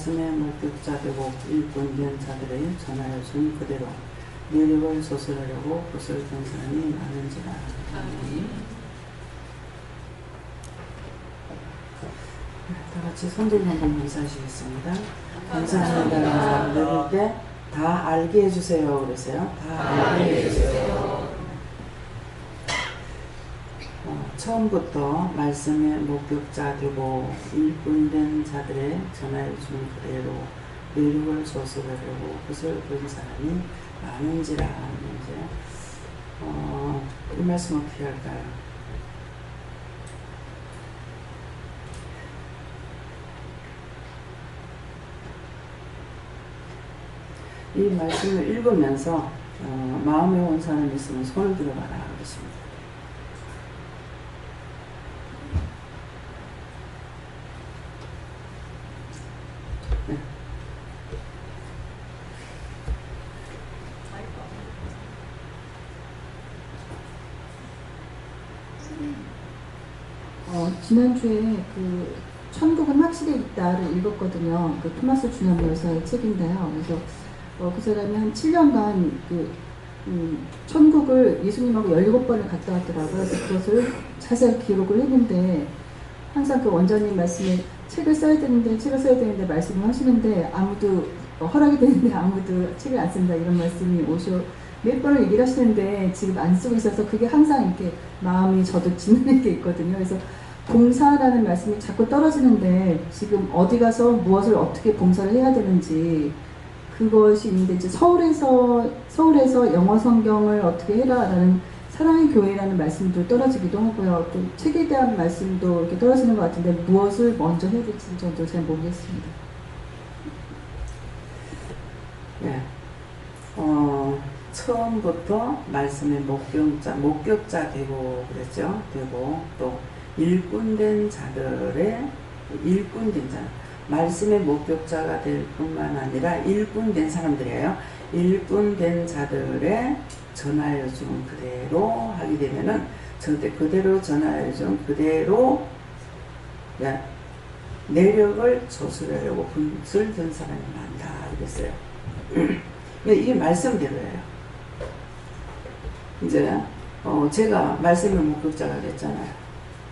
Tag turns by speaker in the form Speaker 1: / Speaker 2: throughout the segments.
Speaker 1: 말씀의 목격자 되고 일꾼된 자들의 전하여 준 그대로 내력을 소설하려고 그것을 든 사람이 많은지라. 다같이 손들고 한번 감사하시겠습니다. 감사합니다. 누릴 때 다 알게 해주세요. 그러세요. 다 알게 해주세요. 처음부터 말씀의 목격자 되고 일꾼된 자들의 전하여 준 그대로 내력을 소설하려고 그것을 본 사람이 많은지라. 이제 이 말씀 어떻게 할까요? 이 말씀을 읽으면서 마음에 온 사람이 있으면 손을 들어봐라 그렇습니다. 네.
Speaker 2: 지난주에 그 천국은 확실히 있다를 읽었거든요. 그 토마스 주념 열사의 책인데요. 그래서 그 사람이 한 7년간 천국을 예수님하고 17번을 갔다 왔더라고요. 그래서 그것을 자세히 기록을 했는데 항상 그 원장님 말씀에 책을 써야 되는데 말씀을 하시는데 아무도 허락이 되는데 아무도 책을 안 쓴다 이런 말씀이 몇 번을 얘기를 하시는데 지금 안 쓰고 있어서 그게 항상 이렇게 마음이 저도 짓는 게 있거든요. 그래서 봉사라는 말씀이 자꾸 떨어지는데 지금 어디 가서 무엇을 어떻게 봉사를 해야 되는지 그것이 있는데 이제 서울에서 영어 성경을 어떻게 해라라는 사랑의 교회라는 말씀도 떨어지기도 하고요. 또 책에 대한 말씀도 이렇게 떨어지는 것 같은데 무엇을 먼저 해야 될지 저도 잘 모르겠습니다.
Speaker 1: 네. 처음부터 말씀의 목격자 되고 그랬죠. 되고 또 일꾼된 자들의 일꾼된 자. 말씀의 목격자가 될 뿐만 아니라 일꾼된 사람들이에요. 일꾼된 자들의 전하여 준 그대로 하게 되면은 그대로 전하여 준 그대로 내력을 조술하려고 분을 든 사람이 많다 이랬어요. 이게 말씀대로예요. 이제 제가 말씀의 목격자가 됐잖아요.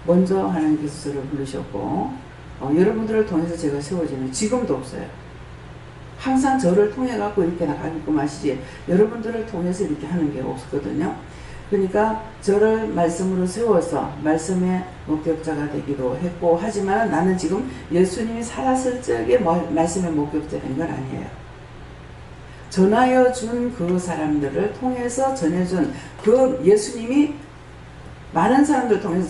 Speaker 1: 먼저 하나님께서 저를 부르셨고 여러분들을 통해서 제가 세워지는 지금도 없어요. 항상 저를 통해 갖고 이렇게 나가게끔 하시지 여러분들을 통해서 이렇게 하는 게 없었거든요. 그러니까 저를 말씀으로 세워서 말씀의 목격자가 되기도 했고 하지만 나는 지금 예수님이 살았을 적에 말씀의 목격자인 건 아니에요. 전하여 준 그 사람들을 통해서 전해준 그 예수님이 많은 사람들 통해서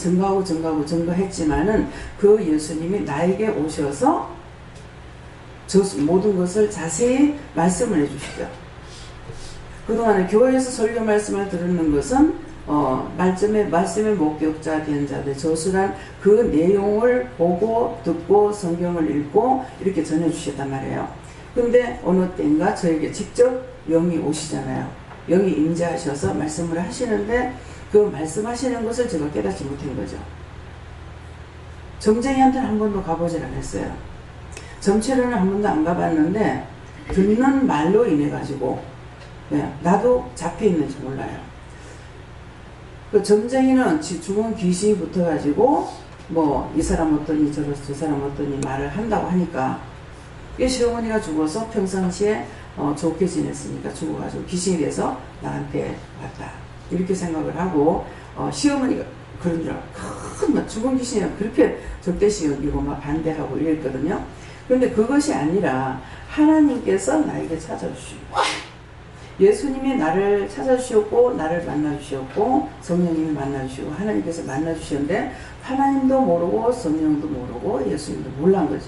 Speaker 1: 증거했지만은 그 예수님이 나에게 오셔서 모든 것을 자세히 말씀을 해주시죠. 그동안에 교회에서 설교 말씀을 들었는 것은 말씀의 목격자 된 자들 저술한 그 내용을 보고 듣고 성경을 읽고 이렇게 전해주셨단 말이에요. 근데 어느 때인가 저에게 직접 영이 오시잖아요. 영이 임재하셔서 말씀을 하시는데 그 말씀하시는 것을 제가 깨닫지 못한 거죠. 점쟁이한테는 한 번도 가보질 않았어요. 점체로는 한 번도 안 가봤는데 듣는 말로 인해 가지고 나도 잡혀 있는지 몰라요. 그 점쟁이는 죽은 귀신이 붙어 가지고 뭐 이 사람 어떠니 저 사람 어떠니 말을 한다고 하니까 이 시어머니가 죽어서 평상시에 좋게 지냈으니까 죽어가지고 귀신이 돼서 나한테 왔다 이렇게 생각을 하고 시어머니가 그런 줄 알고 큰 죽은 귀신이랑 그렇게 적대시 여기고 막 반대하고 이랬거든요. 그런데 그것이 아니라 하나님께서 나에게 찾아주시고 예수님이 나를 찾아주셨고 나를 만나주셨고 성령님이 만나주시고 하나님께서 만나주셨는데 하나님도 모르고 성령도 모르고 예수님도 몰란 거죠.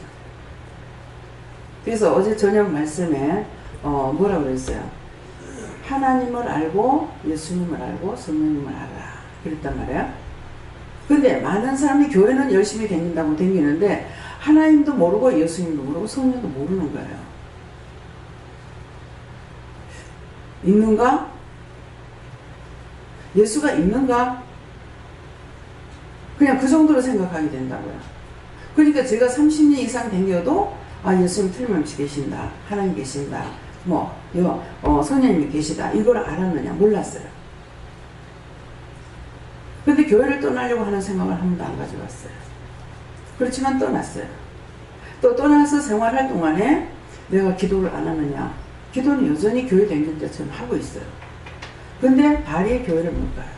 Speaker 1: 그래서 어제 저녁 말씀에 뭐라고 그랬어요? 하나님을 알고 예수님을 알고 성령님을 알아 그랬단 말이에요. 근데 많은 사람이 교회는 열심히 다니는데 하나님도 모르고 예수님도 모르고 성령도 모르는 거예요. 있는가? 예수가 있는가? 그냥 그 정도로 생각하게 된다고요. 그러니까 제가 30년 이상 다녀도 아, 예수님 틀림없이 계신다, 하나님 계신다, 성령님이 계시다, 이걸 알았느냐? 몰랐어요. 근데 교회를 떠나려고 하는 생각을 한 번도 안 가져봤어요. 그렇지만 떠났어요. 또 떠나서 생활할 동안에 내가 기도를 안 하느냐? 기도는 여전히 교회 다닐 때처럼 하고 있어요. 근데 발이 교회를 못 가요.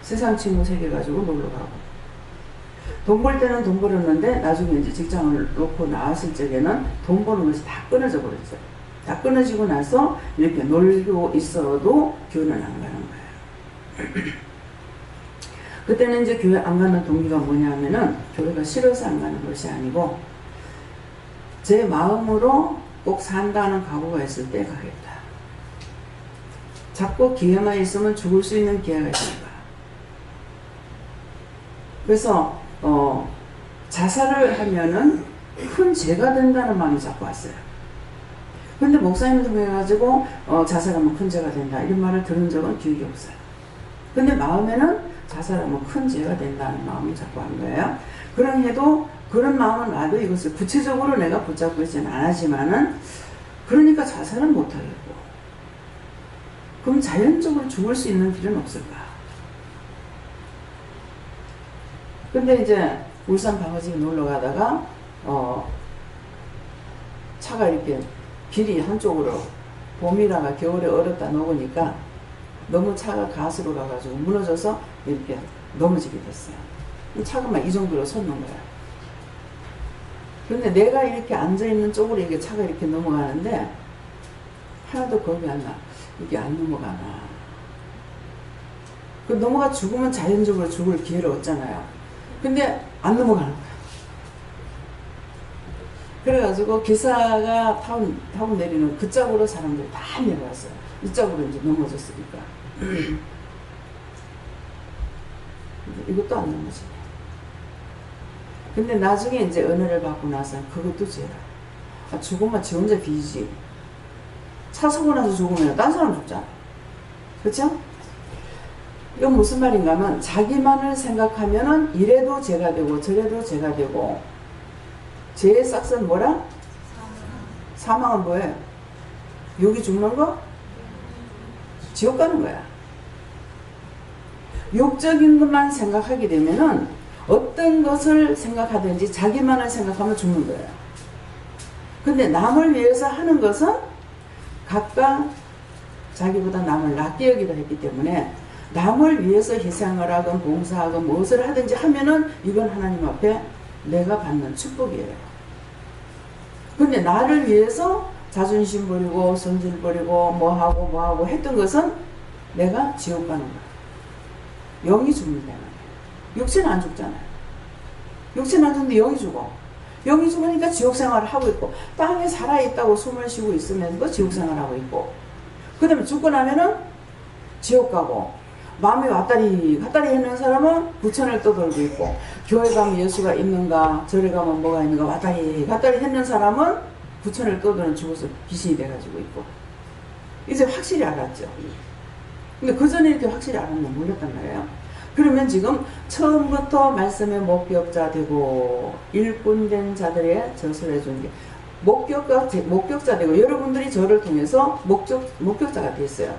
Speaker 1: 세상 친구 새겨가지고 놀러 가고. 돈 벌 때는 돈 벌었는데 나중에 이제 직장을 놓고 나왔을 적에는 돈 버는 것이 다 끊어져 버렸죠. 다 끊어지고 나서 이렇게 놀고 있어도 교회는 안 가는 거예요. 그때는 이제 교회 안 가는 동기가 뭐냐면은 교회가 싫어서 안 가는 것이 아니고 제 마음으로 꼭 산다는 각오가 있을 때 가겠다. 자꾸 기회만 있으면 죽을 수 있는 기회가 있습니다. 그래서 자살을 하면은 큰 죄가 된다는 마음이 자꾸 왔어요. 근데 목사님 통해가지고 자살하면 큰 죄가 된다 이런 말을 들은 적은 기억이 없어요. 근데 마음에는 자살하면 큰 죄가 된다는 마음이 자꾸 한 거예요. 그런 해도 그런 마음은 와도 이것을 구체적으로 내가 붙잡고 있지는 않았지만은 그러니까 자살은 못하겠고 그럼 자연적으로 죽을 수 있는 길은 없을까? 근데 이제 울산 방어집에 놀러 가다가 차가 이렇게 길이 한쪽으로 봄이다가 겨울에 얼었다 녹으니까 너무 차가 가스로 가가지고 무너져서 이렇게 넘어지게 됐어요. 차가 막 이 정도로 섰는 거야. 근데 내가 이렇게 앉아있는 쪽으로 이게 차가 이렇게 넘어가는데 하나도 겁이 안 나. 이게 안 넘어가나. 그 넘어가 죽으면 자연적으로 죽을 기회를 얻잖아요. 근데 안 넘어가는 거야. 그래가지고 기사가 타운 내리는 그 짝으로 사람들이 다 내려왔어요. 이 짝으로 이제 넘어졌으니까. 이것도 안 넘어지네. 근데 나중에 이제 은혜를 받고 나서 그것도 죄라. 아, 죽으면 지 혼자 비지. 차 사고 나서 죽으면 딴 사람 죽잖아. 그쵸? 이건 무슨 말인가 하면 자기만을 생각하면은 이래도 죄가 되고 저래도 죄가 되고 죄의 싹은 뭐라? 사망은 뭐예요? 여기 죽는 거? 지옥 가는 거야. 욕적인 것만 생각하게 되면은 어떤 것을 생각하든지 자기만을 생각하면 죽는 거예요. 근데 남을 위해서 하는 것은 각각 자기보다 남을 낫게 여기다 했기 때문에 남을 위해서 희생을 하건 봉사하건 무엇을 하든지 하면은 이건 하나님 앞에 내가 받는 축복이에요. 근데 나를 위해서 자존심 버리고 성질 버리고 뭐하고 했던 것은 내가 지옥 가는 거야. 영이 죽는다. 육체는 안 죽잖아요. 육체는 안 죽는데 영이 죽어. 영이 죽으니까 지옥 생활을 하고 있고 땅에 살아있다고 숨을 쉬고 있으면서 지옥 생활을 하고 있고 그 다음에 죽고 나면은 지옥 가고 마음이 왔다리 갔다리 하는 사람은 부천을 떠돌고 있고 교회 가면 예수가 있는가 절에 가면 뭐가 있는가 왔다리 갔다리 하는 사람은 부천을 떠도는 죽어서 귀신이 돼가지고 있고 이제 확실히 알았죠. 근데 그 전에 이렇게 확실히 알았나 몰랐단 말이에요. 그러면 지금 처음부터 말씀의 목격자 되고 일꾼된 자들의 젖을 해주는 게 목격자 되고 여러분들이 저를 통해서 목격자가 됐어요.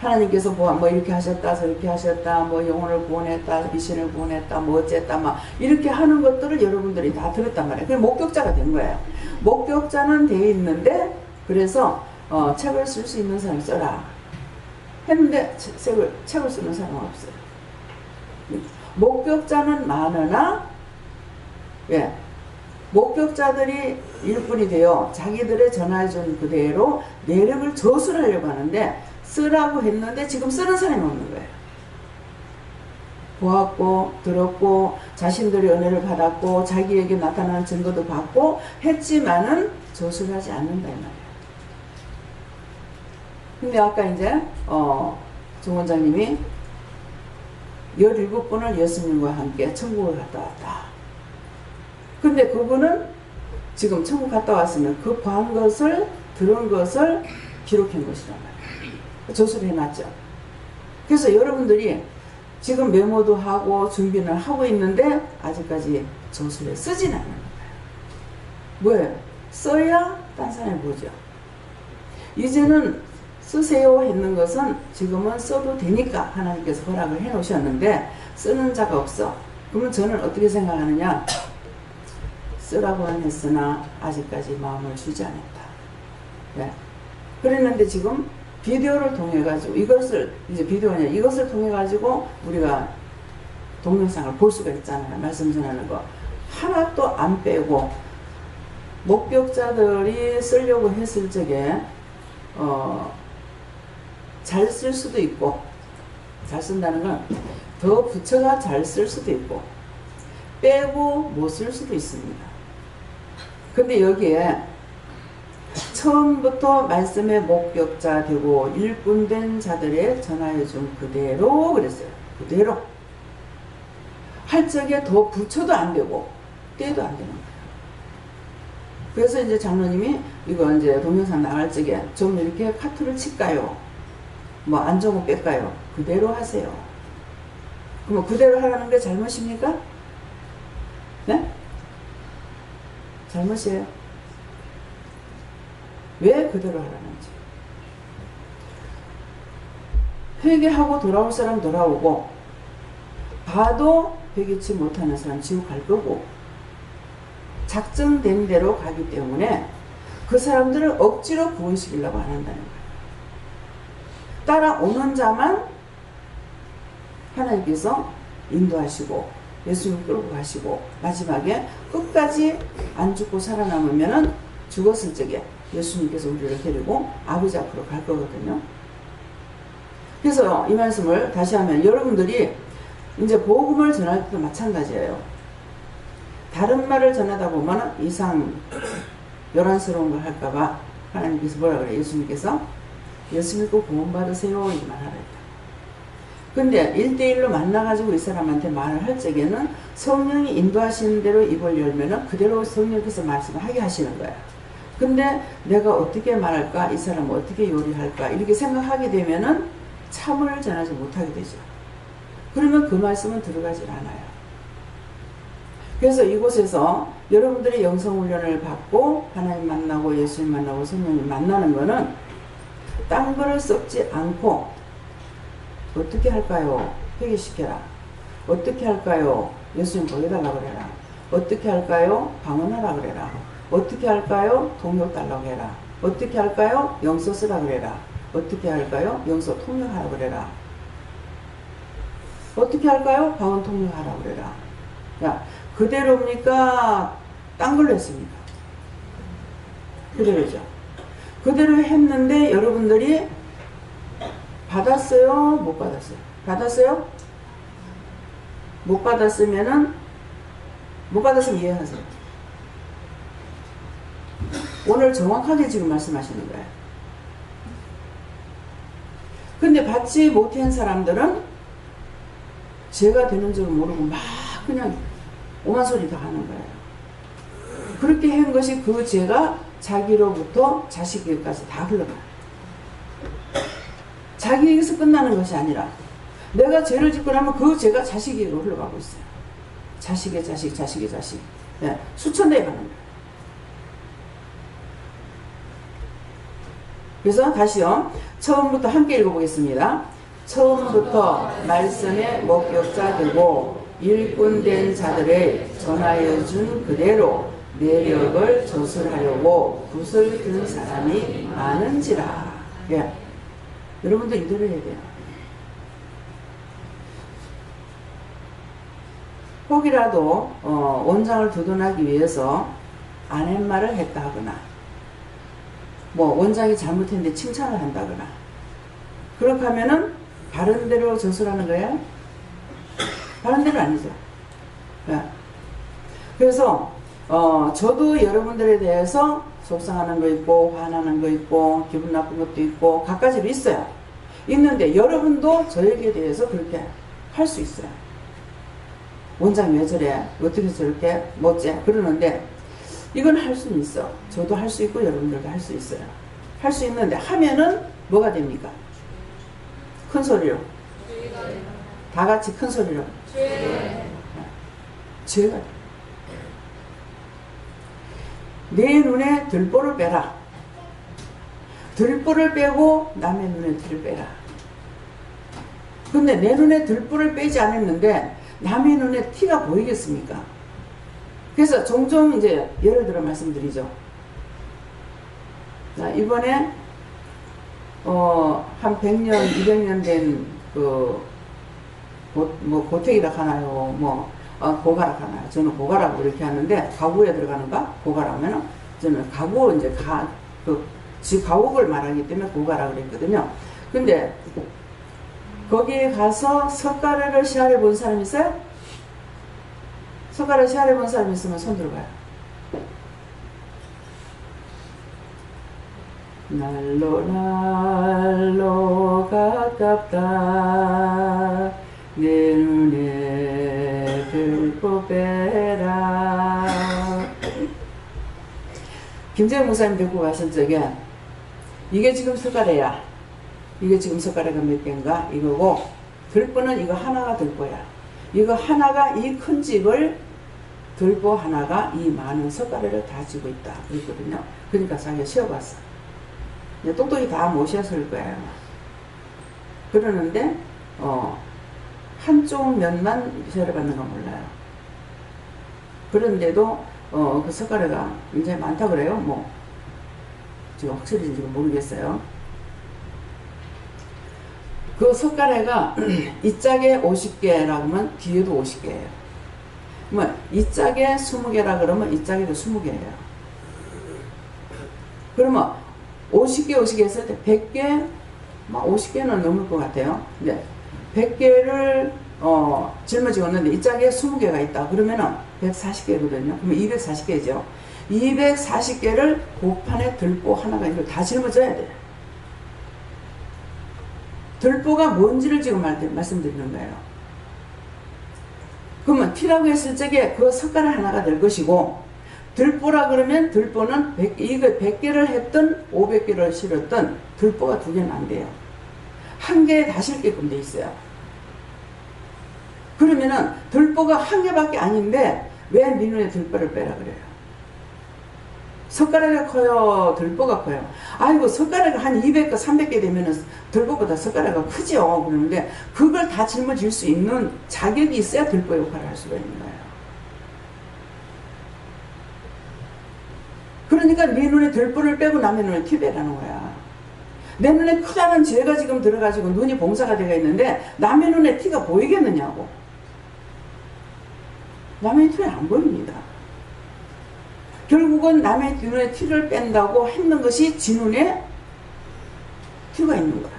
Speaker 1: 하나님께서 뭐 이렇게 하셨다 저렇게 하셨다 뭐 영혼을 구원했다 미신을 구원했다 뭐 어쨌다 막 이렇게 하는 것들을 여러분들이 다 들었단 말이에요. 그게 목격자가 된 거예요. 목격자는 돼 있는데 그래서 책을 쓸 수 있는 사람이 써라 했는데 책을 쓰는 사람은 없어요. 목격자는 많으나 목격자들이 일꾼이 되어 자기들의 전해준 그대로 내력을 저술하려고 하는데 쓰라고 했는데 지금 쓰는 사람이 없는 거예요. 보았고 들었고 자신들의 은혜를 받았고 자기에게 나타나는 증거도 받고 했지만은 저술하지 않는다 이 말이에요. 근데 아까 이제 정 원장님이 17분을 예수님과 함께 천국을 갔다 왔다. 근데 그분은 지금 천국 갔다 왔으면 그 본 것을 들은 것을 기록한 것이란 말이에요. 저술을 해놨죠. 그래서 여러분들이 지금 메모도 하고 준비는 하고 있는데 아직까지 저술에 쓰진 않는 거예요. 뭐예요? 써야 딴 사람이 보죠. 이제는 쓰세요 했는 것은 지금은 써도 되니까 하나님께서 허락을 해 놓으셨는데 쓰는 자가 없어. 그러면 저는 어떻게 생각하느냐? 쓰라고는 했으나 아직까지 마음을 주지 않았다. 네. 그랬는데 지금 비디오를 통해 가지고 이것을 이제 비디오냐 이것을 통해 가지고 우리가 동영상을 볼 수가 있잖아요. 말씀 전하는 거 하나도 안 빼고 목격자들이 쓰려고 했을 적에 잘 쓸 수도 있고 잘 쓴다는 건 더 붙여가 잘 쓸 수도 있고 빼고 못 쓸 수도 있습니다. 근데 여기에 처음부터 말씀의 목격자 되고 일꾼된 자들의 전하여 준 그대로 그랬어요. 그대로 할 적에 더 붙여도 안 되고 떼도 안 되는 거예요. 그래서 이제 장로님이 이거 이제 동영상 나갈 적에 좀 이렇게 카트를 칠까요? 뭐 안 좋으면 뺄까요? 그대로 하세요. 그럼 그대로 하라는 게 잘못입니까? 네? 잘못이에요. 왜 그대로 하라는지. 회개하고 돌아올 사람 돌아오고 봐도 회개치 못하는 사람 지옥 갈 거고 작정된 대로 가기 때문에 그 사람들을 억지로 구원시키려고 안 한다는 거예요. 따라오는 자만 하나님께서 인도하시고 예수님 끌고 가시고 마지막에 끝까지 안 죽고 살아남으면은 죽었을 적에 예수님께서 우리를 데리고 아버지 앞으로 갈 거거든요. 그래서 이 말씀을 다시 하면 여러분들이 이제 복음을 전할 때도 마찬가지예요. 다른 말을 전하다 보면 이상 요란스러운 걸 할까봐 하나님께서 뭐라 그래요? 예수님께서 예수 믿고 구원 받으세요 이렇게 말하라 했다. 근데 1대1로 만나가지고 이 사람한테 말을 할 적에는 성령이 인도하시는 대로 입을 열면은 그대로 성령께서 말씀을 하게 하시는 거야. 근데 내가 어떻게 말할까? 이 사람은 어떻게 요리할까? 이렇게 생각하게 되면은 참을 전하지 못하게 되죠. 그러면 그 말씀은 들어가질 않아요. 그래서 이곳에서 여러분들이 영성훈련을 받고 하나님 만나고 예수님 만나고 성령님 만나는 거는 딴 거를 썩지 않고 어떻게 할까요? 회개시켜라. 어떻게 할까요? 예수님 보여달라 그래라. 어떻게 할까요? 방언하라 그래라. 어떻게 할까요? 동력 달라고 해라. 어떻게 할까요? 영서 쓰라 그래라. 어떻게 할까요? 영서 통역하라 그래라. 어떻게 할까요? 방언 통역하라 그래라. 야, 그대로입니까? 딴 걸로 했습니까? 그대로죠. 그대로 했는데 여러분들이 받았어요? 못 받았어요? 받았어요? 못 받았으면은 못 받았으면 이해하세요. 오늘 정확하게 지금 말씀하시는 거예요. 근데 받지 못한 사람들은 죄가 되는 줄 모르고 막 그냥 오만 소리 다 하는 거예요. 그렇게 한 것이 그 죄가 자기로부터 자식에게까지 다 흘러가요. 자기에게서 끝나는 것이 아니라 내가 죄를 짓고 나면 그 죄가 자식에게로 흘러가고 있어요. 자식의 자식, 자식의 자식. 네, 수천 대에 가는 거예요. 그래서 다시요. 처음부터 함께 읽어보겠습니다. 처음부터 말씀의 목격자 되고 일꾼된 자들의 전하여 준 그대로 내력을 조술하려고 붓을 든 사람이 많은지라. 예. 여러분도 이대로 해야 돼요. 혹이라도 원장을 두둔하기 위해서 안 한 말을 했다 하거나 뭐 원장이 잘못했는데 칭찬을 한다거나 그렇게 하면은 바른 대로 조술하는 거예요? 바른 대로 아니죠. 예. 그래서 저도 여러분들에 대해서 속상하는 거 있고 화나는 거 있고 기분 나쁜 것도 있고 갖가지로 있어요. 있는데 여러분도 저에게 대해서 그렇게 할 수 있어요. 원장이 왜 저래? 어떻게 저렇게 못재? 그러는데 이건 할 수는 있어. 저도 할 수 있고 여러분들도 할 수 있어요. 할 수 있는데 하면은 뭐가 됩니까? 큰 소리로. 다 같이 큰 소리로. 죄가. 내 눈에 들보를 빼라. 들보를 빼고 남의 눈에 티를 빼라. 근데 내 눈에 들보를 빼지 않았는데 남의 눈에 티가 보이겠습니까? 그래서 종종 이제 예를 들어 말씀드리죠. 자, 이번에 한 100년, 200년 된 고택이라 하나요? 고가락 하나요? 저는 고가락으로 이렇게 하는데, 가구에 들어가는가? 고가락 하면은, 저는 가구, 이제 지 가옥을 말하기 때문에 고가락을 했거든요. 근데, 거기에 가서 석가래를 시할해 본 사람 있어요? 석가래 시할해 본 사람 있으면 손 들어봐요. 날로 가깝다 내 눈에 들보 빼라. 김재영 목사님 데리고 가신 적에 이게 지금 석가래야. 이게 지금 석가래가 몇 개인가 이거고, 들보는 이거 하나가 들보야. 이거 하나가 이 큰 집을 들보 하나가 이 많은 석가래를 다 지고 있다 그랬거든요. 그러니까 자기가 쉬어봤어. 똑똑히 다 모셨을 거예요. 그러는데 한쪽 면만 세례받는 건 몰라요. 그런데도 그 석가래가 굉장히 많다 그래요. 지금 확실히 지금 모르겠어요. 그 석가래가 이 짝에 50개라고 하면 뒤에도 50개예요. 이 짝에 20개라 그러면 이 짝에도 20개예요. 그러면 50개 했을 때 100개, 50개는 넘을 것 같아요. 근데 100개를 짊어지었는데 이 짝에 20개가 있다. 그러면은 140개거든요. 그러면 240개죠. 240개를 곡판에 들보 하나가 이걸 다 짊어져야 돼. 들보가 뭔지를 지금 말씀드리는 거예요. 그러면 티라고 했을 적에 그 석가래 하나가 될 것이고, 들보라 그러면 들보는 100개를 했던 500개를 실었던 들보가 2개는 안 돼요. 한 개에 다 실게끔 돼 있어요. 그러면은 들보가 한 개밖에 아닌데 왜 네 눈에 들보를 빼라 그래요? 석가래가 커요? 들보가 커요? 아이고, 석가래가 한 200개, 300개 되면은 들보보다 석가래가 크죠. 그러는데 그걸 다 짊어질 수 있는 자격이 있어야 들보 역할을 할 수가 있는 거예요. 그러니까 네 눈에 들보를 빼고 남의 눈에 티 빼라는 거야. 내 눈에 크다는 죄가 지금 들어가지고 눈이 봉사가 되어 있는데 남의 눈에 티가 보이겠느냐고. 남의 눈에 안 보입니다. 결국은 남의 눈에 티를 뺀다고 했는 것이 지 눈에 티가 있는 거야.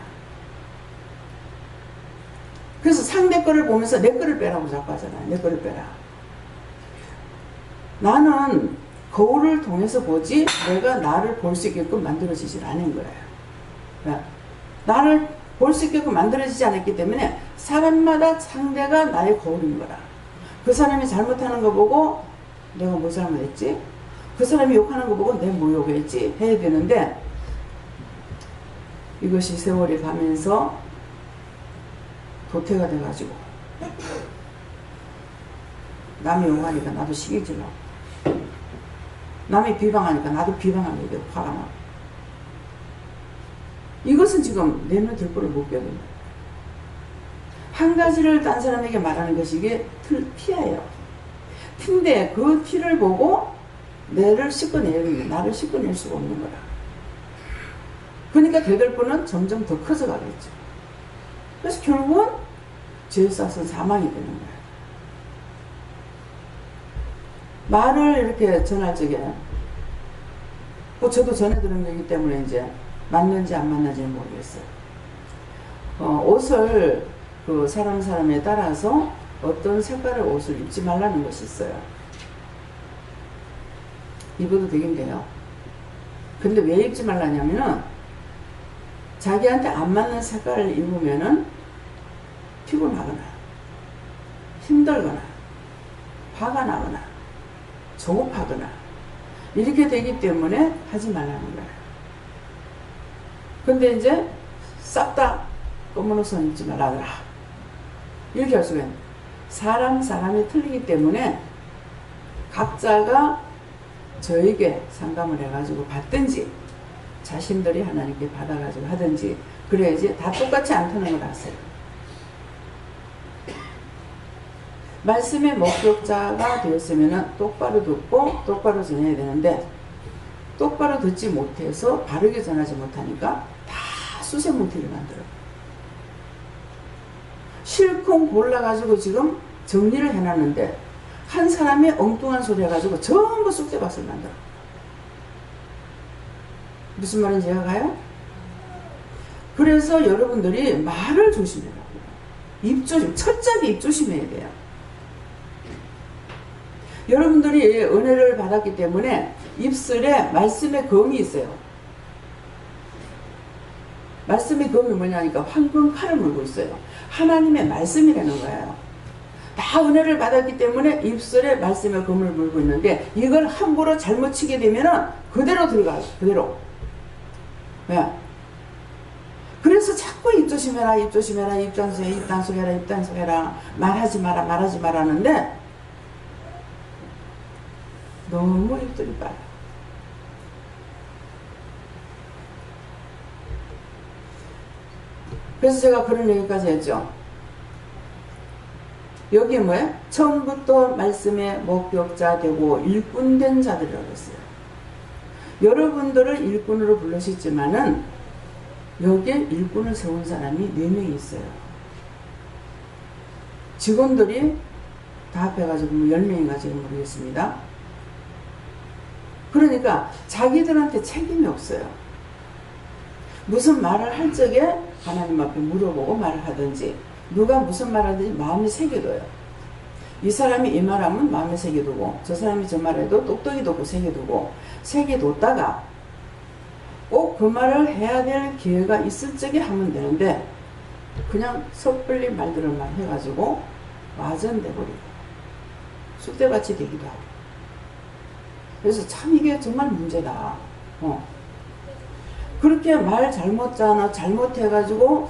Speaker 1: 그래서 상대 거를 보면서 내 거를 빼라고 자꾸 하잖아요. 내 거를 빼라. 나는 거울을 통해서 보지 내가 나를 볼 수 있게끔 만들어지질 않은 거예요. 나를 볼 수 있게끔 만들어지지 않았기 때문에 사람마다 상대가 나의 거울인 거라. 그 사람이 잘못하는 거 보고 내가 뭐 잘못했지? 그 사람이 욕하는 거 보고 내가 뭐 욕했지? 해야 되는데, 이것이 세월이 가면서 도태가 돼가지고 남이 욕하니까 나도 시기질러, 남이 비방하니까 나도 비방하게 되고 화가 나. 이것은 지금 내 눈에 들보를 못 껴요. 한 가지를 딴 사람에게 말하는 것이 이게 티예요. 티인데 그 티를 보고 나를 씻어낼 수가 없는 거라. 그러니까 대들보는 점점 더 커져 가겠죠. 그래서 결국은 죄 쌌은 사망이 되는 거예요. 말을 이렇게 전할 적에, 저도 전해 들은 거기 때문에 이제 맞는지 안 맞는지는 모르겠어요. 옷을 사람에 따라서 어떤 색깔의 옷을 입지 말라는 것이 있어요. 입어도 되긴데요. 근데 왜 입지 말라냐면은 자기한테 안 맞는 색깔을 입으면은 피곤하거나 힘들거나 화가 나거나 조급하거나 이렇게 되기 때문에 하지 말라는 거예요. 근데 이제 싹 다 검은 옷은 입지 말라더라 이렇게 할 수가 있는. 사람이 틀리기 때문에 각자가 저에게 상담을 해가지고 받든지 자신들이 하나님께 받아가지고 하든지 그래야지 다 똑같이 안 터는 걸 아세요. 말씀의 목격자가 되었으면 똑바로 듣고 똑바로 전해야 되는데 똑바로 듣지 못해서 바르게 전하지 못하니까 다 수세문티를 만들어요. 실컷 골라가지고 지금 정리를 해놨는데 한 사람이 엉뚱한 소리 해가지고 전부 쑥대밭을 만들어. 무슨 말인지 이해가요? 그래서 여러분들이 말을 조심해라. 입조심, 철저하게 입조심해야 돼요. 여러분들이 은혜를 받았기 때문에 입술에 말씀의 검이 있어요. 말씀의 검이 뭐냐니까 황금 칼을 물고 있어요. 하나님의 말씀이라는 거예요. 다 은혜를 받았기 때문에 입술에 말씀의 검을 물고 있는데 이걸 함부로 잘못 치게 되면 그대로 들어가요. 그대로. 네. 그래서 자꾸 입 조심해라, 입 조심해라, 입 단속해, 입 단속해라, 입 단속해라, 말하지 마라, 말하지 마라 하는데 너무 입술이 빨라. 그래서 제가 그런 얘기까지 했죠. 여기에 뭐예요? 처음부터 말씀의 목격자 되고 일꾼된 자들이라고 했어요. 여러분들을 일꾼으로 부르셨지만은 여기에 일꾼을 세운 사람이 4명이 있어요. 직원들이 다 합해가지고 10명인가 지금 모르겠습니다. 그러니까 자기들한테 책임이 없어요. 무슨 말을 할 적에 하나님 앞에 물어보고 말을 하든지 누가 무슨 말을 하든지 마음에 새겨둬요. 이 사람이 이 말하면 마음에 새겨두고 저 사람이 저 말해도 똑똑히 두고 새겨두고 새겨뒀다가 꼭 그 말을 해야 될 기회가 있을 적에 하면 되는데 그냥 섣불리 말들을만 해가지고 와전돼버리고 쑥대밭이 되기도 하고 그래서 참 이게 정말 문제다. 그렇게 말 잘못해가지고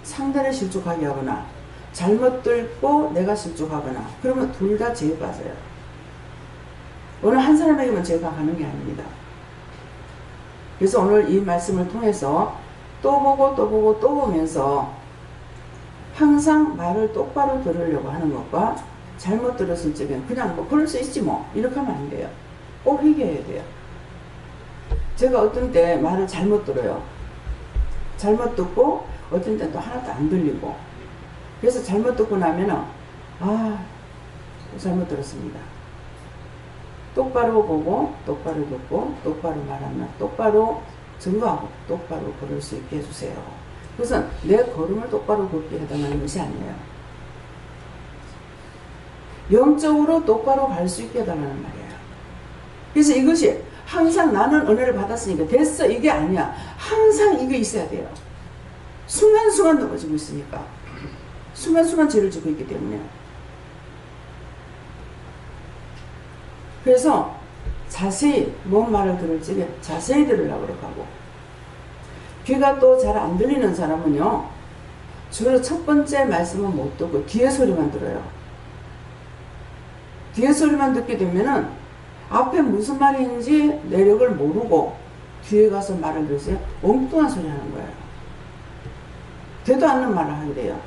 Speaker 1: 상대를 실족하게 하거나 잘못 들고 내가 실족하거나 그러면 둘 다 죄에 빠져요. 어느 한 사람에게만 죄가 가는 게 아닙니다. 그래서 오늘 이 말씀을 통해서 또 보고 또 보고 또 보면서 항상 말을 똑바로 들으려고 하는 것과 잘못 들었을 적엔 그냥 뭐 그럴 수 있지 뭐 이렇게 하면 안 돼요. 꼭 회개해야 돼요. 제가 어떤 때 말을 잘못 들어요. 잘못 듣고 어떤 때 또 하나도 안 들리고 그래서 잘못 듣고 나면은 잘못 들었습니다. 똑바로 보고 똑바로 듣고 똑바로 말하면 똑바로 증거하고 똑바로 걸을 수 있게 해주세요. 그래서 내 걸음을 똑바로 걷게 해달라는 것이 아니에요. 영적으로 똑바로 갈 수 있게 해달라는 말이에요. 그래서 이것이 항상 나는 은혜를 받았으니까 됐어 이게 아니야. 항상 이게 있어야 돼요. 순간순간 넘어지고 있으니까. 순간순간 죄를 짓고 있기 때문에. 그래서 자세히 뭔 말을 들을지 자세히 들으려고 하고 귀가 또 잘 안 들리는 사람은요 주로 첫 번째 말씀은 못 듣고 뒤에 소리만 들어요. 뒤에 소리만 듣게 되면은 앞에 무슨 말인지 내력을 모르고 뒤에 가서 말을 들으세요. 엉뚱한 소리 하는 거예요. 되도 않는 말을 하게 돼요.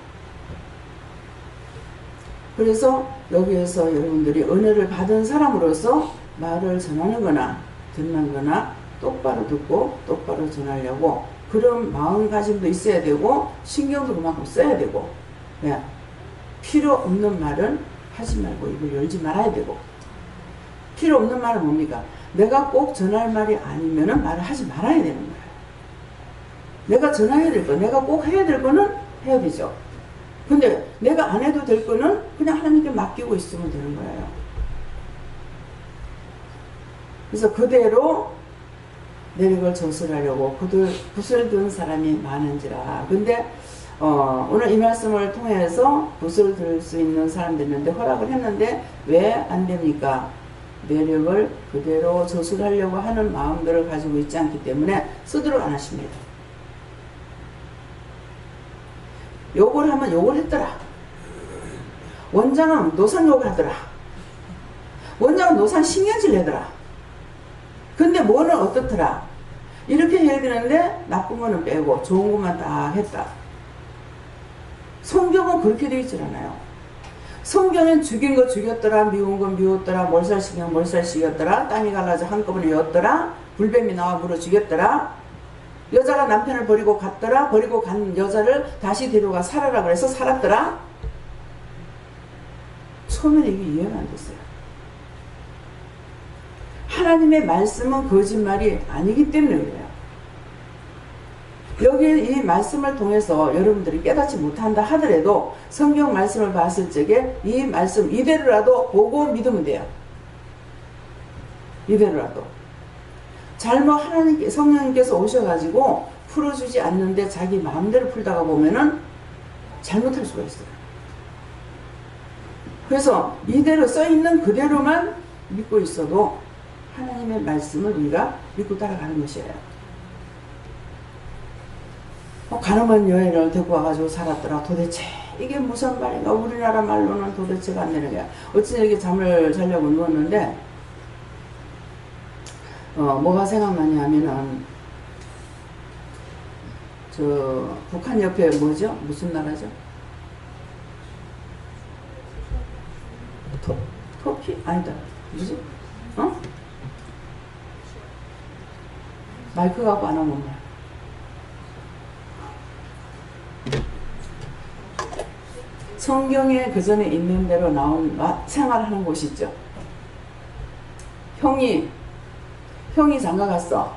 Speaker 1: 그래서 여기에서 여러분들이 은혜를 받은 사람으로서 말을 전하는 거나 듣는 거나 똑바로 듣고 똑바로 전하려고 그런 마음가짐도 있어야 되고 신경도 그만큼 써야 되고 필요 없는 말은 하지 말고 입을 열지 말아야 되고 필요 없는 말은 뭡니까? 내가 꼭 전할 말이 아니면은 말을 하지 말아야 되는 거예요. 내가 전해야 될 거, 내가 꼭 해야 될 거는 해야 되죠. 근데 내가 안 해도 될 거는 그냥 하나님께 맡기고 있으면 되는 거예요. 그래서 그대로 내력을 저술하려고 붓을 든 사람이 많은지라. 근데 오늘 이 말씀을 통해서 붓을 들 수 있는 사람들이 있는데 허락을 했는데 왜 안 됩니까? 내력을 그대로 저술하려고 하는 마음들을 가지고 있지 않기 때문에 쓰도록 안 하십니다. 욕을 하면 욕을 했더라. 원장은 노상 욕을 하더라. 원장은 노상 신경질 내더라. 근데 뭐는 어떻더라? 이렇게 해야 되는데 나쁜 거는 빼고 좋은 것만 딱 했다. 성경은 그렇게 되어 있질 않아요. 성경은 죽인 거 죽였더라, 미운 거 미웠더라, 몰살시킨 거 몰살시켰더라, 땀이 갈라져 한꺼번에 였더라, 불뱀이 나와 물어 죽였더라, 여자가 남편을 버리고 갔더라, 버리고 간 여자를 다시 데려가 살아라 그래서 살았더라. 처음에는 이게 이해가 안 됐어요. 하나님의 말씀은 거짓말이 아니기 때문에 그래요. 여기 이 말씀을 통해서 여러분들이 깨닫지 못한다 하더라도 성경 말씀을 봤을 적에 이 말씀 이대로라도 보고 믿으면 돼요. 이대로라도. 잘못 성령님께서 오셔가지고 풀어주지 않는데 자기 마음대로 풀다가 보면은 잘못할 수가 있어요. 그래서 이대로 써있는 그대로만 믿고 있어도 하나님의 말씀을 우리가 믿고 따라가는 것이에요. 가늠한 여인을 데리고 와가지고 살았더라. 도대체 이게 무슨 말인가? 우리나라 말로는 도대체가 안 되는 거야. 어찌 이렇게 잠을 자려고 누웠는데 뭐가 생각나냐 하면은 저 북한 옆에 뭐죠? 무슨 나라죠? 터키? 아니다. 뭐지? 마이크 갖고 안 하면 뭐야? 성경에 그 전에 있는 대로 나온 생활하는 곳이 있죠. 형이 장가 갔어.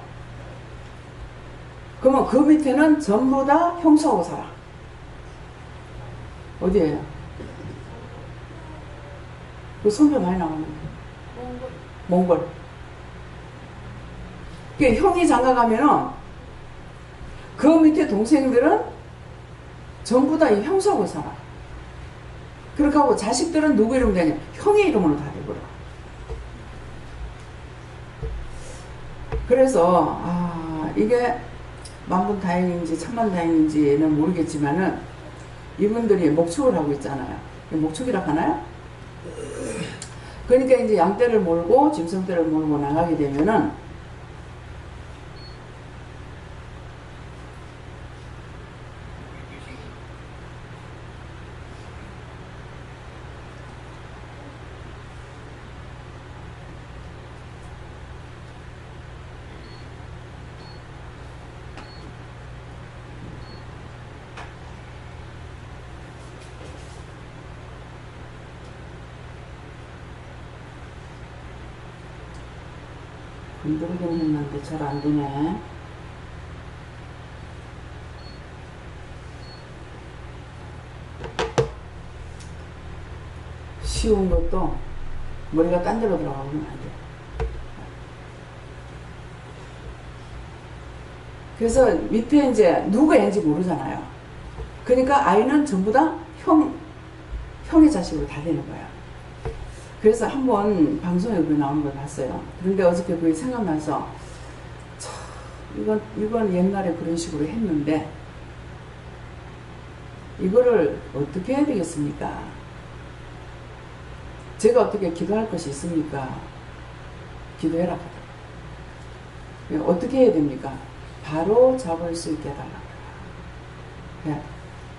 Speaker 1: 그러면 그 밑에는 전부 다 형수하고 살아. 어디에요? 그 성경 많이 나오는데. 몽골. 형이 장가 가면은 그 밑에 동생들은 전부 다 이 형수하고 살아. 그렇게 하고 자식들은 누구 이름 되냐? 형의 이름으로 다 되고요. 그래서 이게 만분다행인지 천만다행인지는 모르겠지만은 이분들이 목축을 하고 있잖아요. 목축이라 하나요? 그러니까 이제 양떼를 몰고 짐승떼를 몰고 나가게 되면은 건드리긴 했는데 잘 안 되네. 쉬운 것도 머리가 딴 데로 들어가면 안 돼. 그래서 밑에 이제 누구인지 모르잖아요. 그러니까 아이는 전부 다 형의 자식으로 다 되는 거야. 그래서 한번 방송에 그게 나오는 걸 봤어요. 그런데 어저께 그게 생각나서 이건 옛날에 그런 식으로 했는데 이거를 어떻게 해야 되겠습니까? 제가 어떻게 기도할 것이 있습니까? 기도해라. 어떻게 해야 됩니까? 바로 잡을 수 있게 해달라.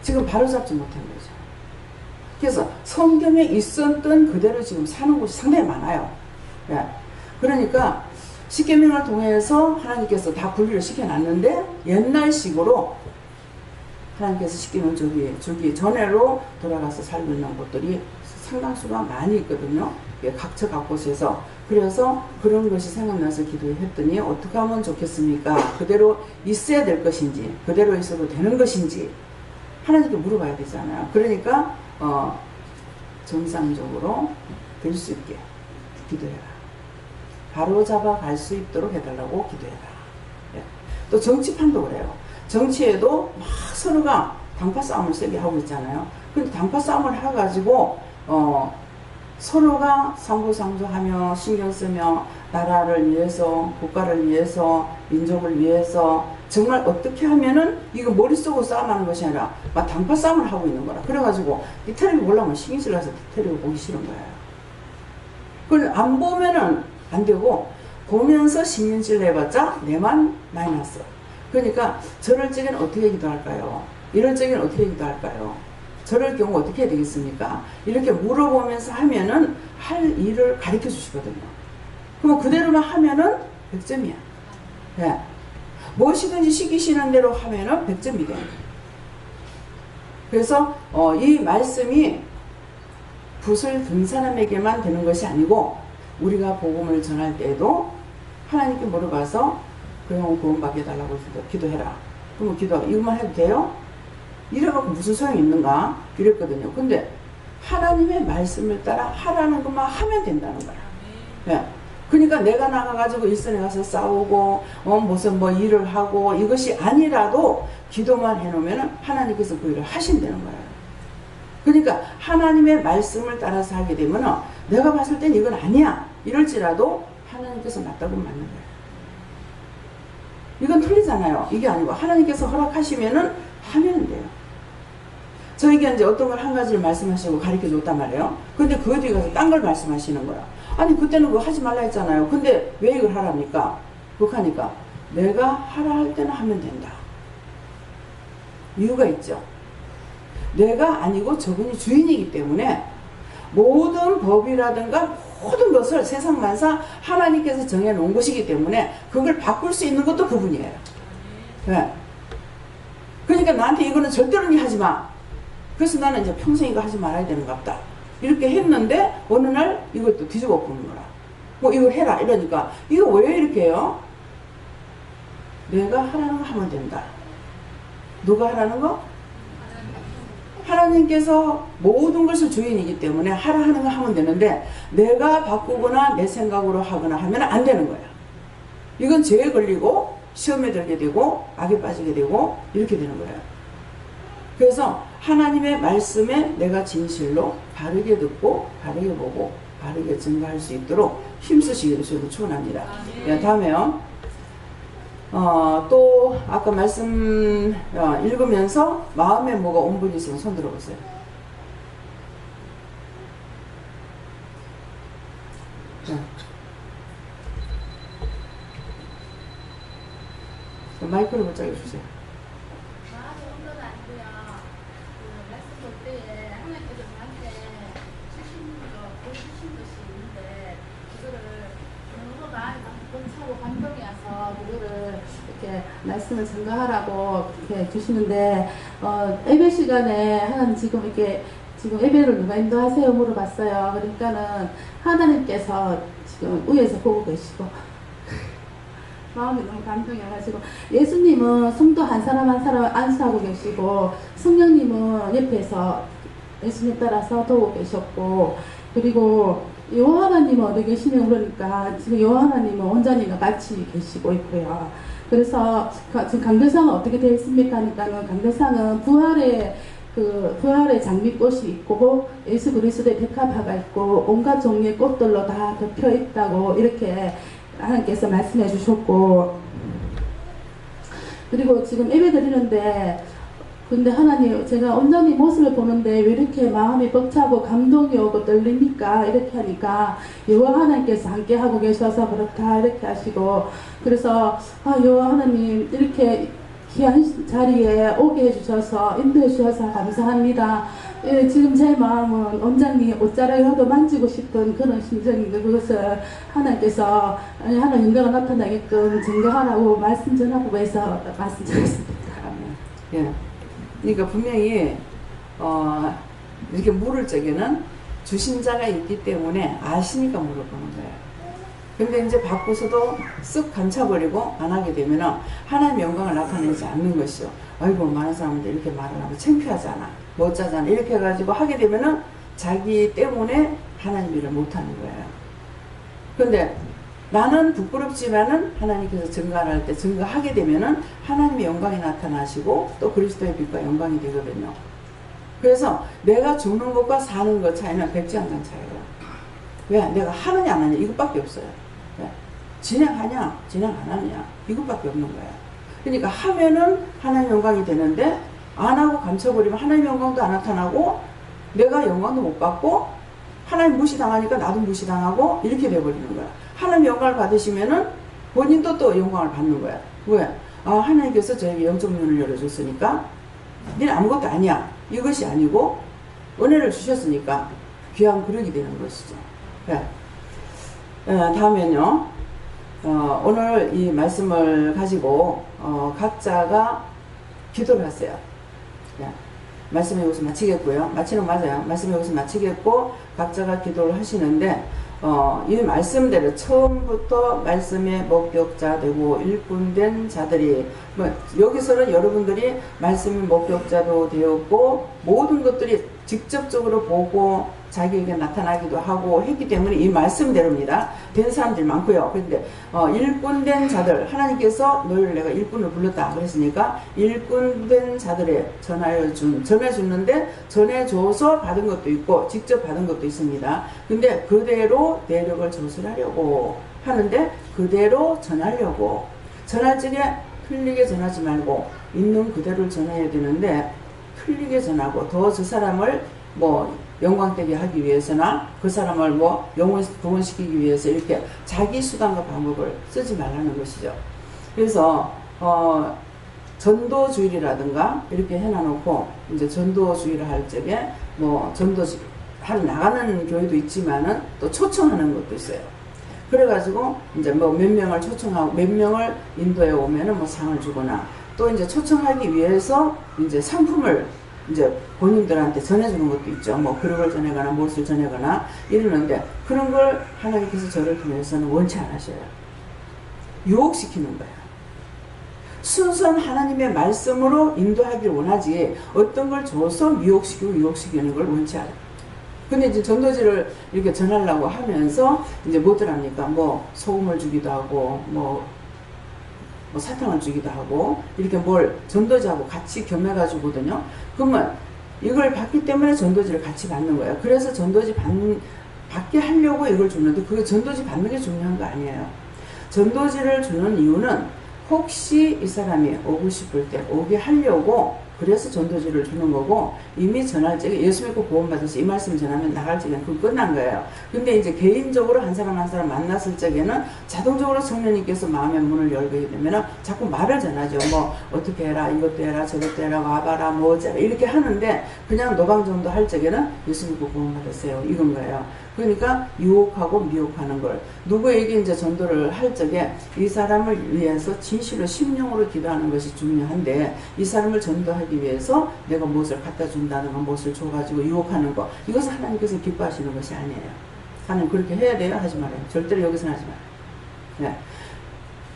Speaker 1: 지금 바로 잡지 못한 거죠. 그래서 성경에 있었던 그대로 지금 사는 곳이 상당히 많아요. 그러니까 십계명을 통해서 하나님께서 다 분리를 시켜놨는데 옛날식으로 하나님께서 십계명 주기 전에로 돌아가서 살고 있는 곳들이 상당수가 많이 있거든요. 각처 각곳에서. 그래서 그런 것이 생각나서 기도했더니 어떻게 하면 좋겠습니까? 그대로 있어야 될 것인지 그대로 있어도 되는 것인지 하나님께 물어봐야 되잖아요. 그러니까 정상적으로 될 수 있게 기도해라. 바로 잡아 갈 수 있도록 해달라고 기도해라. 또 정치판도 그래요. 정치에도 막 서로가 당파 싸움을 세게 하고 있잖아요. 근데 당파 싸움을 해가지고 서로가 상부상조하며 신경 쓰며 나라를 위해서 국가를 위해서 민족을 위해서 정말 어떻게 하면은 이거 머릿속으로 싸움하는 것이 아니라 막 당파 싸움을 하고 있는 거라. 그래가지고 이 텔레비 보려면 신경 쓰여서 텔레비 보기 싫은 거예요. 그걸 안 보면은 안 되고 보면서 신경질 내봤자 내만 마이너스. 그러니까 저럴 적엔 어떻게 기도할까요? 이럴 적엔 어떻게 기도할까요? 저럴 경우 어떻게 해야 되겠습니까? 이렇게 물어보면서 하면은 할 일을 가르쳐 주시거든요. 그럼 그대로만 하면은 100점이야. 네. 무엇이든지 시키시는 대로 하면은 100점이 돼요. 그래서 이 말씀이 붓을 든 사람에게만 되는 것이 아니고 우리가 복음을 전할 때에도 하나님께 물어봐서 그 영혼 구원받게 해달라고 기도해라. 그러면 이것만 해도 돼요? 이래갖고 무슨 소용이 있는가? 이랬거든요. 근데 하나님의 말씀을 따라 하라는 것만 하면 된다는 거야. 네. 그러니까 내가 나가가지고 일선에 가서 싸우고 무슨 뭐 일을 하고 이것이 아니라도 기도만 해놓으면 하나님께서 그 일을 하신다는 거예요. 그러니까 하나님의 말씀을 따라서 하게 되면 내가 봤을 땐 이건 아니야 이럴지라도 하나님께서 맞다고 맞는 거예요. 이건 틀리잖아요. 이게 아니고 하나님께서 허락하시면은 하면 돼요. 저에게 이제 어떤 걸 한 가지를 말씀하시고 가르쳐 줬단 말이에요. 근데 그 뒤에 가서 딴 걸 말씀하시는 거야. 아니 그때는 그거 하지 말라 했잖아요. 근데 왜 이걸 하랍니까? 그렇게 하니까 내가 하라 할 때는 하면 된다. 이유가 있죠. 내가 아니고 저분이 주인이기 때문에 모든 법이라든가 모든 것을 세상 만사 하나님께서 정해놓은 것이기 때문에 그걸 바꿀 수 있는 것도 그분이에요. 네. 그러니까 나한테 이거는 절대로 하지 마. 그래서 나는 이제 평생 이거 하지 말아야 되는가 보다. 이렇게 했는데 어느 날 이것도 뒤집어 엎는 거라. 뭐 이거 해라 이러니까 이거 왜 이렇게 해요? 내가 하라는 거 하면 된다. 누가 하라는 거? 하나님께서 모든 것을 주인이기 때문에 하라 하는 거 하면 되는데 내가 바꾸거나 내 생각으로 하거나 하면 안 되는 거야. 이건 죄에 걸리고 시험에 들게 되고 악에 빠지게 되고 이렇게 되는 거예요. 그래서 하나님의 말씀에 내가 진실로 바르게 듣고 바르게 보고 바르게 증거할 수 있도록 힘쓰시기를 저도 축원합니다. 네, 다음에요. 또 아까 말씀 읽으면서 마음에 뭐가 온 분이 있으면 손 들어보세요. 네. 마이크를 못 잡게 주세요.
Speaker 3: 마음이 온 건 아니고요. 그 말씀 볼 때에 하나님께서 저한테 보여주신 것이 있는데 그거를 너무 마음이 벅차고 감동이 와서 그거를 이렇게 말씀을 증거하라고 이렇게 주시는데 예배 시간에 하나님 지금 예배를 누가 인도하세요 물어봤어요. 그러니까는 하나님께서 지금 위에서 보고 계시고 마음이 너무 감동이어가지고 예수님은 성도 한 사람 한 사람 안수하고 계시고 성령님은 옆에서 예수님 따라서 도우고 계셨고 그리고 요하나님은 어디 계시냐 그러니까 지금 요하나님은 원장님과 같이 계시고 있고요. 그래서 지금 강대상은 어떻게 되어 있습니까? 하니까는 강대상은 부활의 장미꽃이 있고 예수 그리스도의 백합화가 있고 온갖 종류의 꽃들로 다 덮여 있다고 이렇게 하나님께서 말씀해 주셨고 그리고 지금 예배 드리는데 근데 하나님 제가 원장님 모습을 보는데 왜 이렇게 마음이 벅차고 감동이 오고 떨립니까? 이렇게 하니까 여호와 하나님께서 함께 하고 계셔서 그렇다 이렇게 하시고 그래서 여호와 하나님 이렇게 귀한 자리에 오게 해주셔서 인도해 주셔서 감사합니다. 지금 제 마음은 원장님 옷자락이라도 만지고 싶은 그런 심정인데 그것을 하나님께서 하나님 영광을 나타나게끔 증거하라고 말씀 전하고 해서 말씀 전했습니다.
Speaker 1: 예. 그러니까 분명히 이렇게 물을 적에는 주신 자가 있기 때문에 아시니까 물어보는 거예요. 근데 이제 바꾸서도 쓱 감춰버리고 안 하게 되면 하나님의 영광을 나타내지 않는 것이요. 아이고 많은 사람들 이렇게 말을 하면 창피하잖아. 멋자잖아. 이렇게 해가지고 하게 되면은 자기 때문에 하나님 일을 못하는 거예요. 근데 나는 부끄럽지만은 하나님께서 증거할 때 증거하게 되면은 하나님의 영광이 나타나시고 또 그리스도의 빛과 영광이 되거든요. 그래서 내가 죽는 것과 사는 것 차이는 백지장단 차이예요. 왜? 내가 하느냐 안 하느냐 이것밖에 없어요. 왜? 진행하냐 진행 안 하느냐 이것밖에 없는 거예요. 그러니까 하면은 하나님 영광이 되는데 안 하고 감춰버리면 하나님 영광도 안 나타나고 내가 영광도 못 받고 하나님 무시당하니까 나도 무시당하고 이렇게 돼버리는 거야. 하나님 영광을 받으시면은 본인도 또 영광을 받는 거야. 왜? 아, 하나님께서 저에게 영적 눈을 열어줬으니까 니는 아무것도 아니야. 이것이 아니고 은혜를 주셨으니까 귀한 그릇이 되는 것이죠. 네. 다음엔요. 오늘 이 말씀을 가지고 각자가 기도를 하세요. 네. 말씀을 여기서 마치겠고요. 마치는 거 맞아요. 말씀을 여기서 마치겠고 각자가 기도를 하시는데 이 말씀대로 처음부터 말씀의 목격자 되고 일꾼된 자들이 여기서는 여러분들이 말씀의 목격자도 되었고 모든 것들이 직접적으로 보고 자기에게 나타나기도 하고 했기 때문에 이 말씀대로입니다. 된 사람들이 많고요. 그런데 일꾼된 자들, 하나님께서 너희를 내가 일꾼을 불렀다 그랬으니까 일꾼된 자들에 전해주는데 전해줘서 받은 것도 있고 직접 받은 것도 있습니다. 근데 그대로 내력을 전술하려고 하는데 그대로 전하려고 전할 적에 틀리게 전하지 말고 있는 그대로를 전해야 되는데 틀리게 전하고 더 저 사람을 영광되게 하기 위해서나 그 사람을 구원시키기 위해서 이렇게 자기 수단과 방법을 쓰지 말라는 것이죠. 그래서 전도주일이라든가 이렇게 해놔놓고 이제 전도주일을 할 적에 나가는 교회도 있지만은 또 초청하는 것도 있어요. 그래가지고 이제 몇 명을 초청하고 몇 명을 인도해 오면은 상을 주거나 또 이제 초청하기 위해서 이제 상품을 이제 본인들한테 전해주는 것도 있죠. 그릇을 전해거나 무엇을 전해거나 이러는데 그런 걸 하나님께서 저를 통해서는 원치 않으셔요. 유혹시키는 거예요. 순수한 하나님의 말씀으로 인도하기를 원하지 어떤 걸 줘서 유혹시키는 걸 원치 않아요. 근데 이제 전도지를 이렇게 전하려고 하면서 이제 뭐들 합니까? 소금을 주기도 하고 사탕을 주기도 하고 이렇게 뭘 전도지하고 같이 겸해가지고거든요. 그러면 이걸 받기 때문에 전도지를 같이 받는 거예요. 그래서 전도지 받게 하려고 이걸 주는데 그게 전도지 받는 게 중요한 거 아니에요. 전도지를 주는 이유는 혹시 이 사람이 오고 싶을 때 오게 하려고 그래서 전도지를 주는 거고 이미 전할 적에 예수 믿고 구원받아서 이 말씀을 전하면 나갈 적에는 그건 끝난 거예요. 근데 이제 개인적으로 한 사람 만났을 적에는 자동적으로 성령님께서 마음의 문을 열게 되면 자꾸 말을 전하죠. 어떻게 해라 이것도 해라 저것도 해라 와봐라 뭐어쩌라 이렇게 하는데 그냥 노방정도 할 적에는 예수 믿고 구원받았어요. 이건 거예요. 그러니까 유혹하고 미혹하는 걸 누구에게 이제 전도를 할 적에 이 사람을 위해서 진실로 심령으로 기도하는 것이 중요한데 이 사람을 전도하기 위해서 내가 무엇을 갖다 준다든가 무엇을 줘가지고 유혹하는 거 이것은 하나님께서 기뻐하시는 것이 아니에요. 하나님 그렇게 해야 돼요? 하지 말아요. 절대로 여기서는 하지 말아요. 네.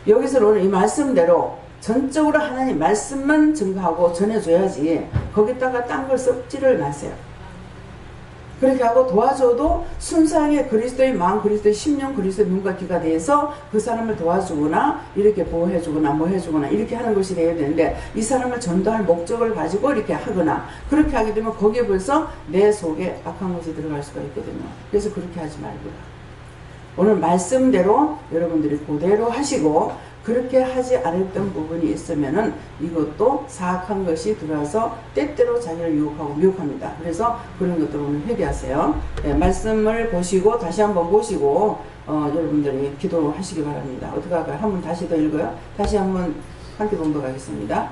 Speaker 1: 여기서 오늘 이 말씀대로 전적으로 하나님 말씀만 증거하고 전해줘야지 거기다가 딴 걸 썩지를 마세요. 그렇게 하고 도와줘도 순수하게 그리스도의 마음, 그리스도의 심령, 그리스도의 눈과 귀가 돼서 그 사람을 도와주거나 이렇게 보호해주거나 해주거나 이렇게 하는 것이 돼야 되는데 이 사람을 전도할 목적을 가지고 이렇게 하거나 그렇게 하게 되면 거기에 벌써 내 속에 악한 것이 들어갈 수가 있거든요. 그래서 그렇게 하지 말고요. 오늘 말씀대로 여러분들이 그대로 하시고 그렇게 하지 않았던 부분이 있으면은 이것도 사악한 것이 들어와서 때때로 자기를 유혹하고 미혹합니다. 그래서 그런 것들 오늘 회개하세요. 네, 말씀을 보시고 다시 한번 보시고 여러분들이 기도하시기 바랍니다. 어떻게 할까요? 한번 다시 더 읽어요. 다시 한번 함께 봉독하겠습니다.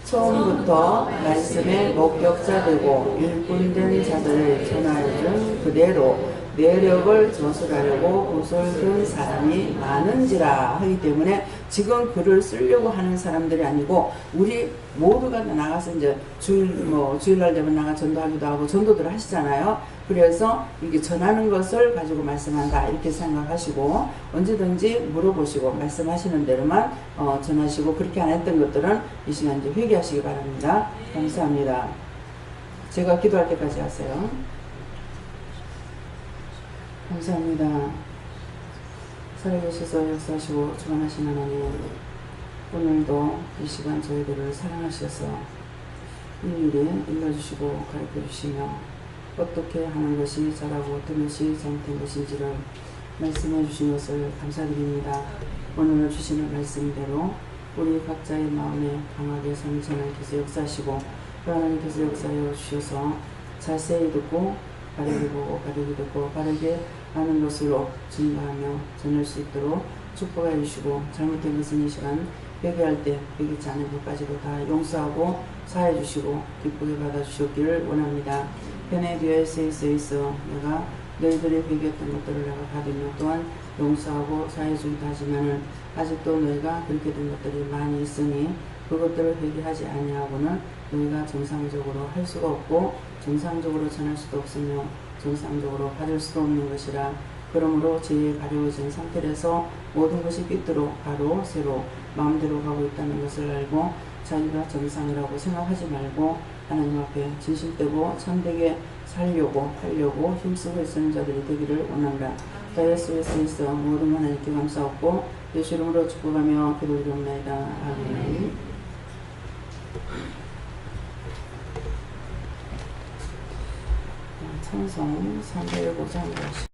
Speaker 1: 처음부터 말씀의 목격자 되고 일꾼된 자들을 전하여준 그대로 내력을 저술하려고 옷을 든 사람이 많은지라 하기 때문에 지금 글을 쓰려고 하는 사람들이 아니고 우리 모두가 나가서 이제 주일날 되면 나가 전도하기도 하고 전도들 하시잖아요. 그래서 이게 전하는 것을 가지고 말씀한다 이렇게 생각하시고 언제든지 물어보시고 말씀하시는 대로만 전하시고 그렇게 안 했던 것들은 이 시간 이제 회개하시기 바랍니다. 감사합니다. 제가 기도할 때까지 하세요. 감사합니다. 살아계셔서 역사하시고 주관하신 하나님, 오늘도 이 시간 저희들을 사랑하셔서 일일이 일러주시고 가르쳐주시며 어떻게 하는 것이 잘하고 어떤 것이 잘못된 것인지를 말씀해 주신 것을 감사드립니다. 오늘 주시는 말씀대로 우리 각자의 마음에 강하게 성전하께서 역사하시고 또 하나님께서 역사하여 주셔서 자세히 듣고 바르게 보고 바르게 듣고 바르게 하는 것으로 증거하며 전할 수 있도록 축복해 주시고, 잘못된 것은 이 시간 회개할 때 회개치 않은 것까지도 다 용서하고 사해 주시고 기쁘게 받아 주셨기를 원합니다. 베네디아에서 있어 내가 너희들이 회개했던 것들을 내가 받으며 또한 용서하고 사해 주기도 하지만은 아직도 너희가 그렇게 된 것들이 많이 있으니 그것들을 회개하지 아니하고는 너희가 정상적으로 할 수가 없고 정상적으로 전할 수도 없으며 정상적으로 받을 수도 없는 것이라. 그러므로 죄에 가려워진 상태에서 모든 것이 삐뚤어 가로 세로 마음대로 가고 있다는 것을 알고 자기가 정상이라고 생각하지 말고 하나님 앞에 진실되고 참되게 살려고 하려고 힘쓰고 있는 자들이 되기를 원합니다. 예수에서 있어 모든 하나님께 감사하고 예수 이름으로 축복하며 기도드립니다. 아멘. 찬송 305장